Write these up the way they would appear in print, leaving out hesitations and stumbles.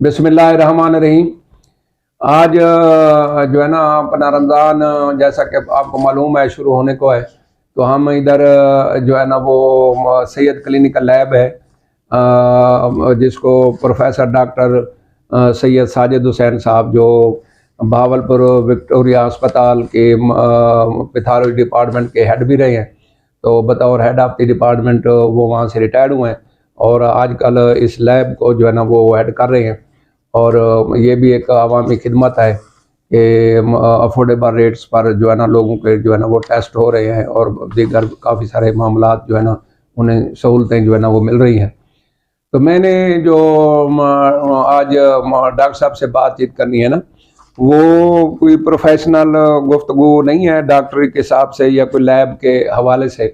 बिस्मिल्लाहिर्रहमानिर्रहीम। आज जो है ना अपना रमज़ान, जैसा कि आपको मालूम है, शुरू होने को है। तो हम इधर जो है ना वो सैयद क्लिनिकल लैब है, जिसको प्रोफेसर डॉक्टर सैयद साजिद हुसैन साहब, जो भावलपुर विक्टोरिया अस्पताल के पैथोलॉजी डिपार्टमेंट के हेड भी रहे हैं। तो बतौर हेड ऑफ द डिपार्टमेंट वो वहाँ से रिटायर्ड हुए हैं और आजकल इस लैब को जो है ना वो हेड कर रहे हैं। और ये भी एक अवामी खिदमत है कि अफोर्डेबल रेट्स पर जो है ना लोगों के जो है ना वो टेस्ट हो रहे हैं और दीगर काफ़ी सारे मामलात जो है ना उन्हें सहूलतें जो है ना वो मिल रही हैं। तो मैंने जो आज डॉक्टर साहब से बातचीत करनी है ना, वो कोई प्रोफेशनल गुफ्तगू नहीं है डॉक्टरी के हिसाब से या कोई लैब के हवाले से।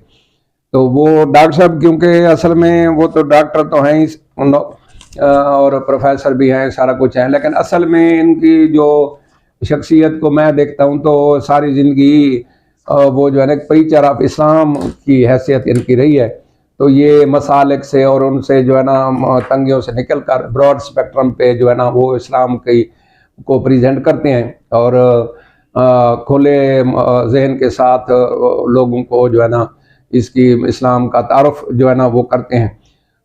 तो वो डॉक्टर साहब, क्योंकि असल में वो तो डॉक्टर तो हैं ही और प्रोफेसर भी हैं, सारा कुछ है, लेकिन असल में इनकी जो शख्सियत को मैं देखता हूँ तो सारी ज़िंदगी वो जो है ना प्रीचर ऑफ इस्लाम की हैसियत इनकी रही है। तो ये मसालिक से और उनसे जो है ना तंगियों से निकल कर ब्रॉड स्पेक्ट्रम पे जो है ना वो इस्लाम की को प्रेजेंट करते हैं और खुले जहन के साथ लोगों को जो है ना इसकी इस्लाम का तारुफ जो है ना वो करते हैं।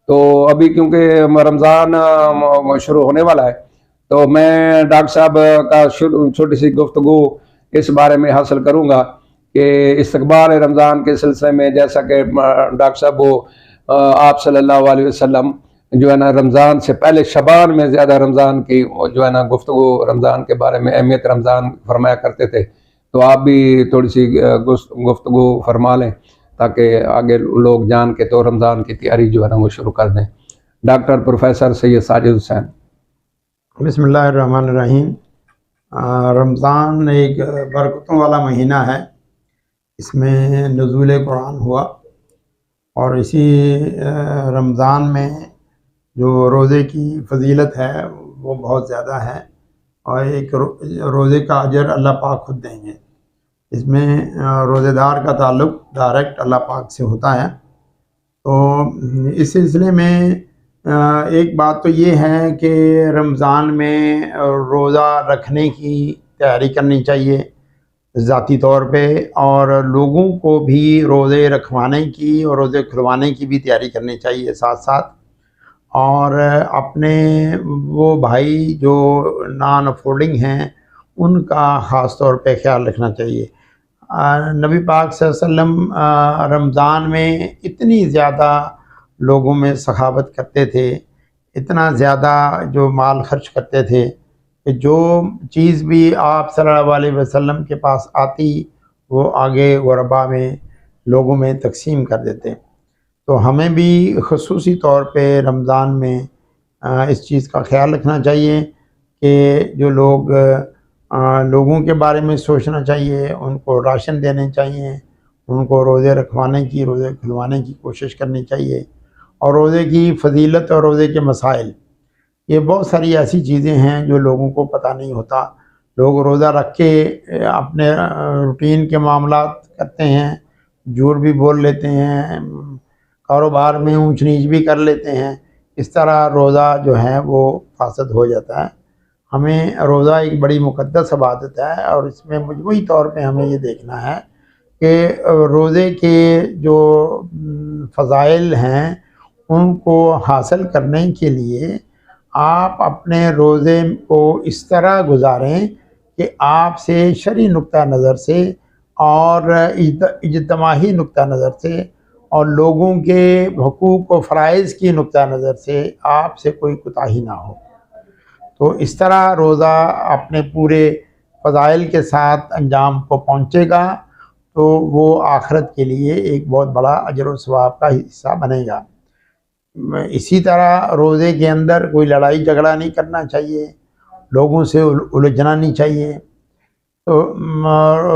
तो अभी क्योंकि रमज़ान शुरू होने वाला है, तो मैं डॉक्टर साहब का छोटी सी गुफ्तगू इस बारे में हासिल करूँगा कि इस्तकबाल रमज़ान के सिलसिले में, जैसा कि डॉक्टर साहब वो आप सल्लल्लाहु अलैहि वसल्लम जो है ना रमज़ान से पहले शबान में ज़्यादा रमज़ान की जो है ना गुफ्तगू रमज़ान के बारे में, अहमियत रमज़ान फरमाया करते थे। तो आप भी थोड़ी सी गुफ्तगू फरमा लें ताकि आगे लोग जान के तो रमज़ान की तैयारी जो है ना वो शुरू कर दें। Doctor professor Syed Sajid Hussain. बिस्मिल्लाहिर्रहमानिर्रहीम। रमज़ान एक बरकतों वाला महीना है। इसमें नुज़ूल कुरान हुआ और इसी रमज़ान में जो रोज़े की फजीलत है वो बहुत ज़्यादा है और एक रोज़े का अजर अल्लाह पाक खुद देंगे। इसमें रोज़ेदार का ताल्लुक़ डायरेक्ट अल्लाह पाक से होता है। तो इस सिलसिले में एक बात तो ये है कि रमज़ान में रोज़ा रखने की तैयारी करनी चाहिए ज़ाती तौर पे, और लोगों को भी रोज़े रखवाने की और रोज़े खुलवाने की भी तैयारी करनी चाहिए साथ साथ। और अपने वो भाई जो नॉन अफोर्डिंग हैं उनका ख़ास तौर पे ख्याल रखना चाहिए। नबी पाक सल्लल्लाहु अलैहि वसल्लम रमज़ान में इतनी ज़्यादा लोगों में सखावत करते थे, इतना ज़्यादा जो माल खर्च करते थे कि जो चीज़ भी आप सल्लल्लाहु अलैहि वसल्लम के पास आती वो आगे गुरबा में लोगों में तकसीम कर देते। तो हमें भी ख़ुसूसी तौर पे रमज़ान में इस चीज़ का ख्याल रखना चाहिए कि जो लोगों के बारे में सोचना चाहिए, उनको राशन देने चाहिए, उनको रोज़े रखवाने की, रोज़े खुलवाने की कोशिश करनी चाहिए। और रोज़े की फ़जीलत और रोज़े के मसाइल, ये बहुत सारी ऐसी चीज़ें हैं जो लोगों को पता नहीं होता। लोग रोज़ा रख के अपने रूटीन के मामलात करते हैं, झूठ भी बोल लेते हैं, कारोबार में ऊंच नीच भी कर लेते हैं। इस तरह रोज़ा जो है वो फासद हो जाता है। हमें रोज़ा एक बड़ी मुक़द्दस इबादत है और इसमें मजमूई तौर पे हमें ये देखना है कि रोज़े के जो फ़ज़ाइल हैं उनको हासिल करने के लिए आप अपने रोज़े को इस तरह गुजारें कि आपसे शरई नुक्ता नज़र से और इज्तिमाही नुक्ता नज़र से और लोगों के हुकूक़ व फ़राइज़ की नुक्ता नज़र से आपसे कोई कोताही ना हो। तो इस तरह रोज़ा अपने पूरे फ़ज़ाइल के साथ अंजाम को पहुँचेगा तो वो आखिरत के लिए एक बहुत बड़ा अजर व सवाब का हिस्सा बनेगा। इसी तरह रोज़े के अंदर कोई लड़ाई झगड़ा नहीं करना चाहिए, लोगों से उलझना नहीं चाहिए। तो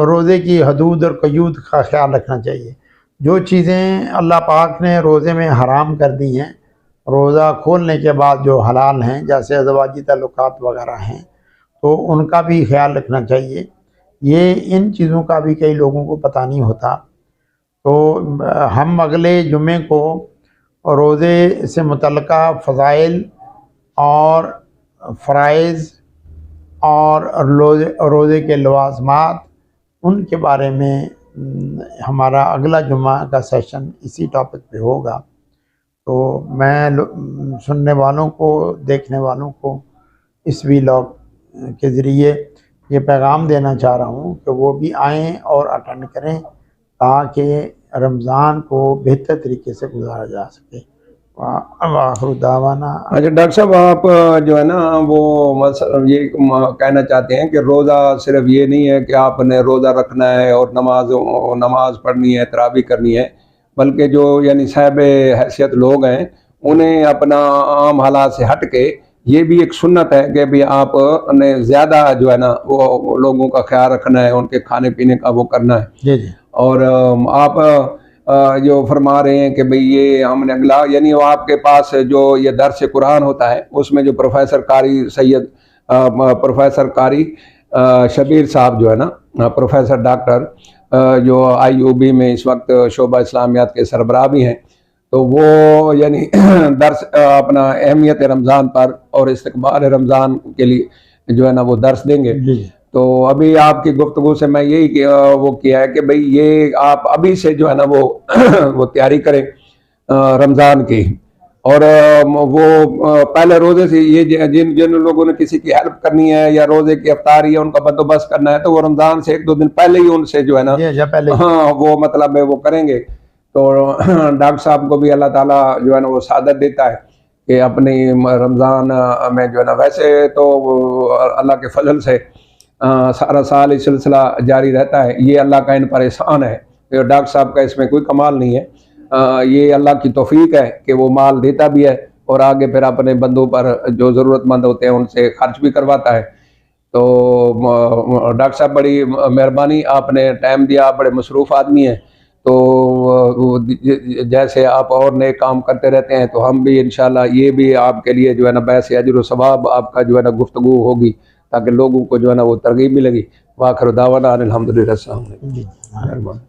रोज़े की हदूद और क़यूद का ख्याल रखना चाहिए। जो चीज़ें अल्लाह पाक ने रोज़े में हराम कर दी हैं, रोज़ा खोलने के बाद जो हलाल हैं, जैसे अज़वाजी ताल्लुकात वगैरह हैं, तो उनका भी ख्याल रखना चाहिए। ये इन चीज़ों का भी कई लोगों को पता नहीं होता। तो हम अगले जुमे को रोज़े से मुतल्लिक़ा फ़ज़ाइल और फ़राइज़ और रोज़े के लवाज़मात, उनके बारे में हमारा अगला जुम्मा का सेशन इसी टॉपिक पे होगा। तो मैं सुनने वालों को, देखने वालों को इस वीलॉग के ज़रिए ये पैगाम देना चाह रहा हूँ कि वो भी आएँ और अटेंड करें, ताकि रमज़ान को बेहतर तरीके से गुजारा जा सके। आखिर दावाना। अच्छा डॉक्टर साहब, आप जो है ना वो ये कहना चाहते हैं कि रोज़ा सिर्फ ये नहीं है कि आपने रोज़ा रखना है और नमाज पढ़नी है, तरावी करनी है, बल्कि जो यानी साहिब हैसियत लोग हैं उन्हें अपना आम हालात से हट के ये भी एक सुन्नत है कि भी आपने ज़्यादा जो है ना वो लोगों का ख्याल रखना है, उनके खाने पीने का वो करना है। जी जी। और आप जो फरमा रहे हैं कि भाई ये हमने अगला यानी वो आपके पास जो ये दर्स कुरान होता है उसमें जो प्रोफेसर कारी सैयद प्रोफेसर कारी शबीर साहब जो है ना, प्रोफेसर डॉक्टर जो IUB में इस वक्त शोबा इस्लामियात के सरबराह भी हैं, तो वो यानी दर्स अपना अहमियत रमज़ान पर और इस्तकबाल रमज़ान के लिए जो है ना वो दर्स देंगे। जी। तो अभी आपकी गुफ्तगू से मैं यही वो किया है कि भाई ये आप अभी से जो है ना वो वो तैयारी करें रमज़ान की, और वो पहले रोज़े से ये जिन जिन लोगों ने किसी की हेल्प करनी है या रोज़े की अफ्तारी या उनका बंदोबस्त करना है, तो वो रमज़ान से 1-2 दिन पहले ही उनसे जो है ना पहले हाँ वो मतलब है वो करेंगे। तो डॉक्टर साहब को भी अल्लाह ताला जो है ना वो सादत देता है कि अपनी रमज़ान में जो है ना, वैसे तो अल्लाह के फजल से सारा साल ये सिलसिला जारी रहता है, ये अल्लाह का इन पर एहसान है। तो डॉक्टर साहब का इसमें कोई कमाल नहीं है, ये अल्लाह की तौफीक है कि वो माल देता भी है और आगे फिर अपने बंदों पर जो ज़रूरतमंद होते हैं उनसे खर्च भी करवाता है। तो डॉक्टर साहब बड़ी मेहरबानी, आपने टाइम दिया, आप बड़े मसरूफ़ आदमी हैं। तो जैसे आप और नए काम करते रहते हैं तो हम भी इंशाल्लाह ये भी आपके लिए जो है ना बैसे अजर व सवाब आपका जो है ना गुफ्तगू होगी, ताकि लोगों को जो है ना वो तरगीब मिलेगी। वाखिर दावाना अनिल हम्दुलिल्लाह। जी। मेहरबानी।